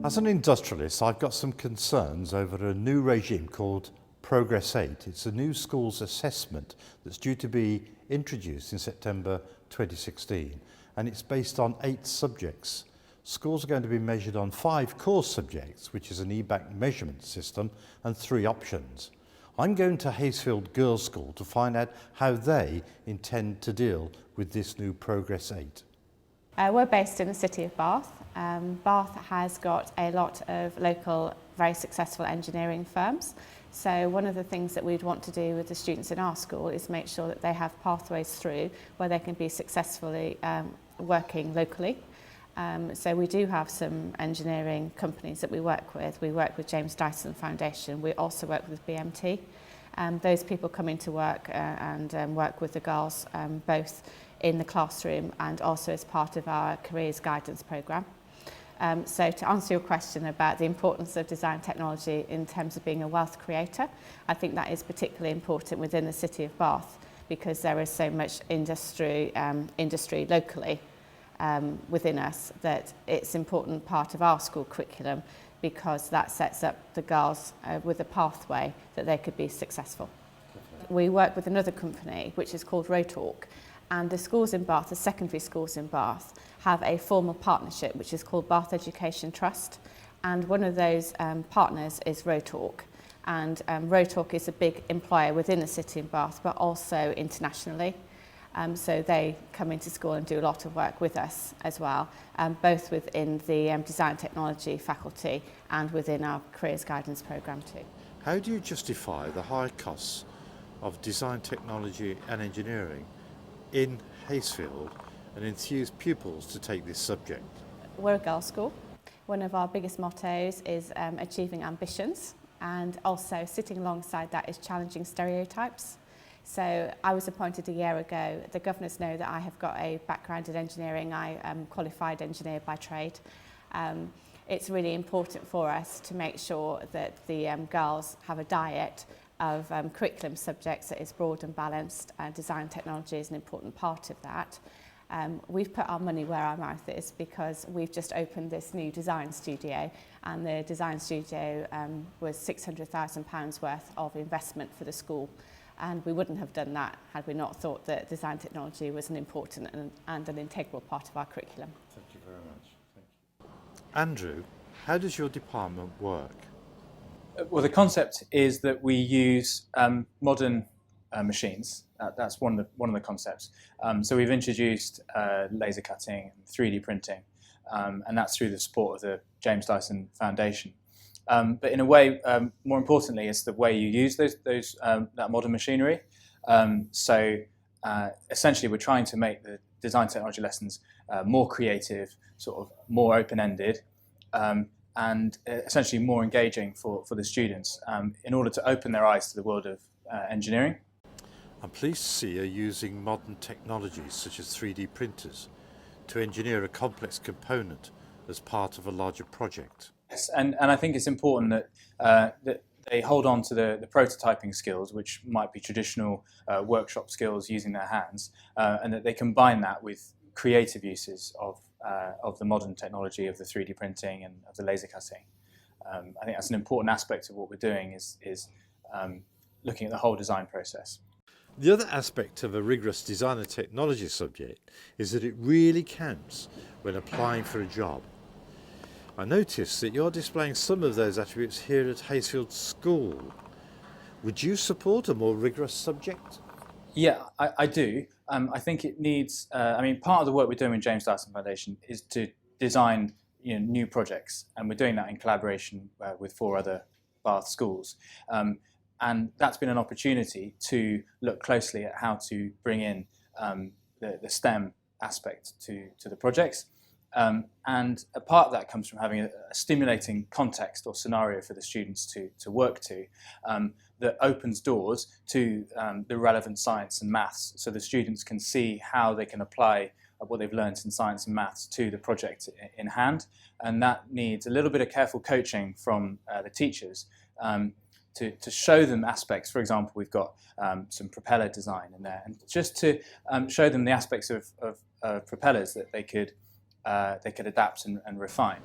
As an industrialist, I've got some concerns over a new regime called Progress 8. It's a new schools assessment that's due to be introduced in September 2016, and it's based on 8 subjects. Schools are going to be measured on 5 core subjects, which is an EBAC measurement system, and 3 options. I'm going to Haysfield Girls' School to find out how they intend to deal with this new Progress 8. We're based in the city of Bath. Bath has got a lot of local, very successful engineering firms. So one of the things that we'd want to do with the students in our school is make sure that they have pathways through where they can be successfully working locally. So we do have some engineering companies that we work with. We work with James Dyson Foundation. We also work with BMT. Those people come into work and work with the girls both in the classroom and also as part of our careers guidance programme. So to answer your question about the importance of design technology in terms of being a wealth creator, I think that is particularly important within the city of Bath because there is so much industry locally within us that it's an important part of our school curriculum because that sets up the girls with a pathway that they could be successful. We work with another company which is called Rotalk, and the schools in Bath, the secondary schools in Bath, have a formal partnership which is called Bath Education Trust, and one of those partners is Rotalk. And Rotalk is a big employer within the city of Bath but also internationally. So they come into school and do a lot of work with us as well, both within the design technology faculty and within our careers guidance programme too. How do you justify the high costs of design technology and engineering in Haysfield and enthuse pupils to take this subject? We're a girls' school. One of our biggest mottos is achieving ambitions, and also sitting alongside that is challenging stereotypes. So I was appointed a year ago. The governors know that I have got a background in engineering. I am a qualified engineer by trade. It's really important for us to make sure that the girls have a diet of curriculum subjects that is broad and balanced, and design technology is an important part of that. We've put our money where our mouth is because we've just opened this new design studio, and the design studio was £600,000 worth of investment for the school. And we wouldn't have done that had we not thought that design technology was an important and an integral part of our curriculum. Thank you very much. Thank you. Andrew, how does your department work? Well, the concept is that we use modern machines. That's one of the concepts. So we've introduced laser cutting, 3D printing, and that's through the support of the James Dyson Foundation. But in a way, more importantly, it's the way you use that modern machinery. So essentially, we're trying to make the design technology lessons more creative, sort of more open-ended, and essentially more engaging for the students in order to open their eyes to the world of engineering. I'm pleased to see you're using modern technologies such as 3D printers to engineer a complex component as part of a larger project. Yes, and I think it's important that they hold on to the prototyping skills, which might be traditional workshop skills using their hands, and that they combine that with creative uses of the modern technology of the 3D printing and of the laser cutting. I think that's an important aspect of what we're doing is looking at the whole design process. The other aspect of a rigorous design and technology subject is that it really counts when applying for a job. I noticed that you're displaying some of those attributes here at Haysfield School. Would you support a more rigorous subject? Yeah, I do. I think it needs, part of the work we're doing with James Dyson Foundation is to design new projects, and we're doing that in collaboration with 4 other Bath schools. And that's been an opportunity to look closely at how to bring in the STEM aspect to the projects. And a part of that comes from having a stimulating context or scenario for the students to work to that opens doors to the relevant science and maths, so the students can see how they can apply what they've learned in science and maths to the project in hand. And that needs a little bit of careful coaching from the teachers to show them aspects. For example, we've got some propeller design in there, and just to show them the aspects of propellers that they could adapt and refine.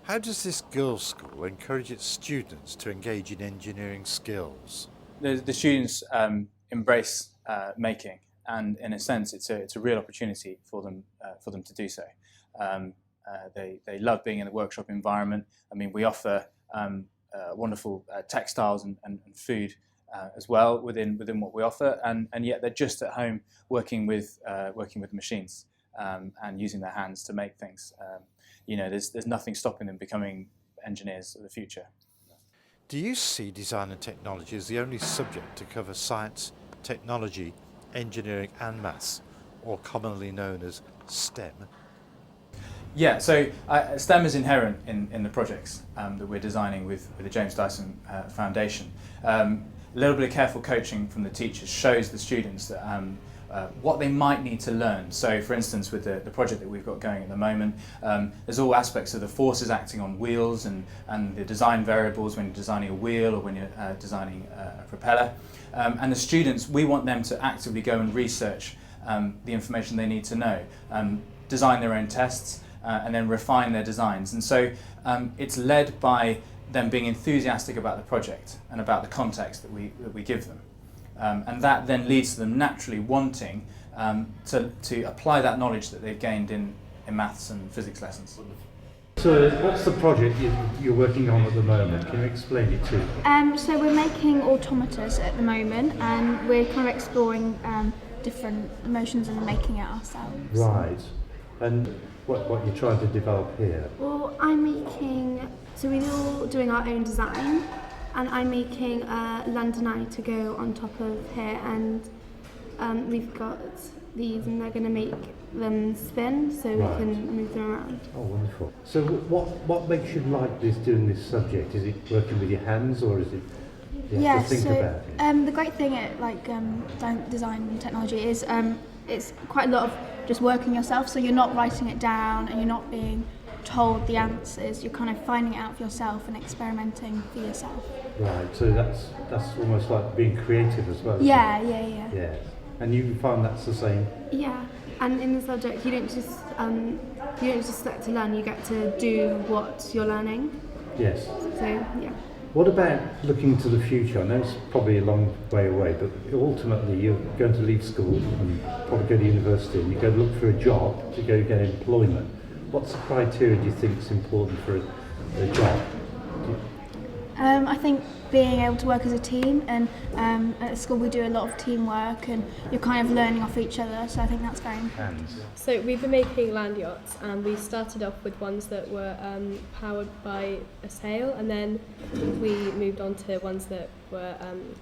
How does this girls' school encourage its students to engage in engineering skills? The students embrace making, and in a sense, it's a real opportunity for them to do so. They love being in the workshop environment. I mean, we offer wonderful textiles and food as well within what we offer, and yet they're just at home working with machines and using their hands to make things. There's nothing stopping them becoming engineers of the future. Do you see design and technology as the only subject to cover science, technology, engineering and maths, or commonly known as STEM? Yeah, so STEM is inherent in the projects that we're designing with the James Dyson Foundation. A little bit of careful coaching from the teachers shows the students that what they might need to learn. So for instance, with the project that we've got going at the moment, there's all aspects of the forces acting on wheels and the design variables when you're designing a wheel or when you're designing a propeller. And the students, we want them to actively go and research the information they need to know, design their own tests, and then refine their designs. And so it's led by them being enthusiastic about the project and about the context that we give them. And that then leads to them naturally wanting to apply that knowledge that they've gained in maths and physics lessons. So what's the project you're working on at the moment? Can you explain it to me? So we're making automators at the moment, and we're kind of exploring different motions and making it ourselves. Right. And what you're trying to develop here? Well, so we're all doing our own design, and I'm making a London Eye to go on top of here, and we've got these, and they're going to make them spin so we can move them around. Oh, wonderful. So what makes you like doing this subject? Is it working with your hands, or is it you have to think about it? The great thing at design and technology is it's quite a lot of just working yourself, so you're not writing it down and you're not being told the answers, you're kind of finding it out for yourself and experimenting for yourself. Right, so that's almost like being creative as well. Yeah. Yes. And you find that's the same? Yeah, and in the subject you don't just get to learn, you get to do what you're learning. Yes. So yeah. What about looking to the future? I know it's probably a long way away, but ultimately you're going to leave school and probably go to university, and you go look for a job to go get employment. What's the criteria do you think is important for a job? I think being able to work as a team, and at school we do a lot of teamwork, and you're kind of learning off each other, so I think that's very important. So we've been making land yachts, and we started off with ones that were powered by a sail, and then we moved on to ones that were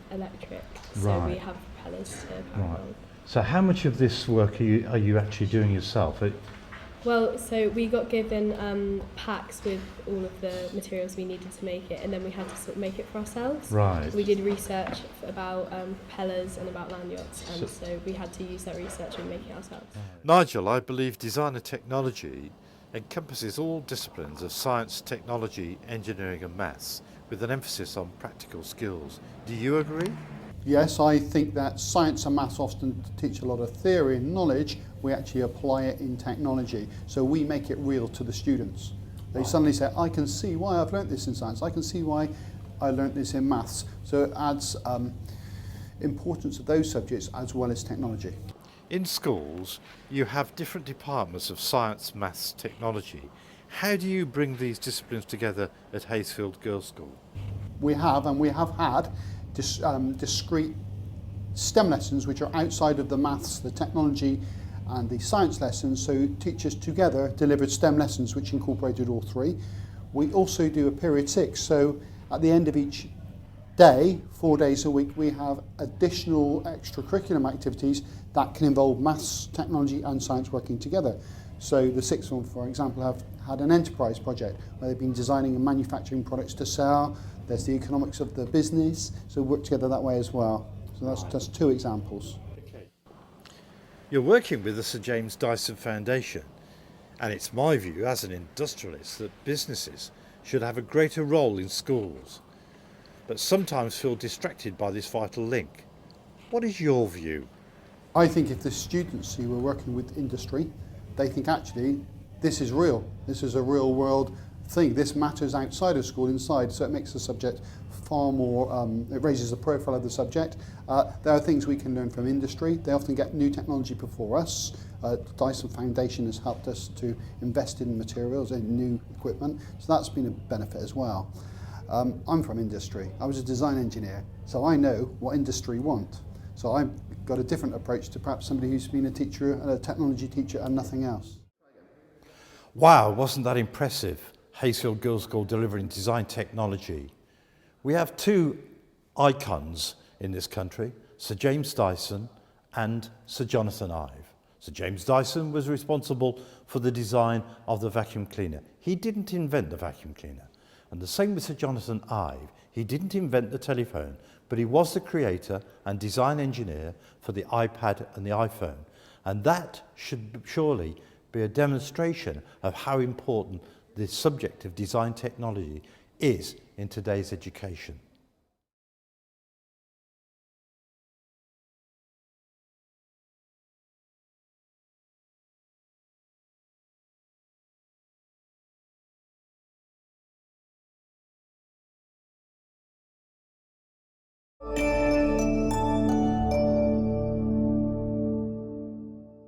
electric, so we have propellers to power on. So how much of this work are you actually doing yourself? Well, so we got given packs with all of the materials we needed to make it, and then we had to sort of make it for ourselves. Right. We did research about propellers and about land yachts, and so we had to use that research and make it ourselves. Nigel, I believe design and technology encompasses all disciplines of science, technology, engineering and maths, with an emphasis on practical skills. Do you agree? Yes, I think that science and maths often teach a lot of theory and knowledge. We actually apply it in technology. So we make it real to the students. They suddenly say, I can see why I've learnt this in science. I can see why I learnt this in maths. So it adds importance of those subjects as well as technology. In schools, you have different departments of science, maths, technology. How do you bring these disciplines together at Hayesfield Girls' School? We have had discrete STEM lessons which are outside of the maths, the technology and the science lessons, so teachers together delivered STEM lessons which incorporated all three. We also do a period 6, so at the end of each day, 4 days a week, we have additional extracurriculum activities that can involve maths, technology and science working together. So the 6th one, for example, have had an enterprise project where they've been designing and manufacturing products to sell. There's the economics of the business, so work together that way as well. So that's just 2 examples. Okay. You're working with the Sir James Dyson Foundation, and it's my view as an industrialist that businesses should have a greater role in schools, but sometimes feel distracted by this vital link. What is your view? I think if the students who are working with industry, they think actually this is real. This is a real world thing. This matters outside of school, inside, so it makes the subject far more, it raises the profile of the subject. There are things we can learn from industry. They often get new technology before us. Dyson Foundation has helped us to invest in materials and new equipment, so that's been a benefit as well. I'm from industry. I was a design engineer, so I know what industry want. So I've got a different approach to perhaps somebody who's been a teacher, a technology teacher and nothing else. Wow, wasn't that impressive? Hayesfield Girls' School delivering design technology. We have two icons in this country, Sir James Dyson and Sir Jonathan Ive. Sir James Dyson was responsible for the design of the vacuum cleaner. He didn't invent the vacuum cleaner. And the same with Sir Jonathan Ive. He didn't invent the telephone, but he was the creator and design engineer for the iPad and the iPhone. And that should surely be a demonstration of how important the subject of design technology is in today's education.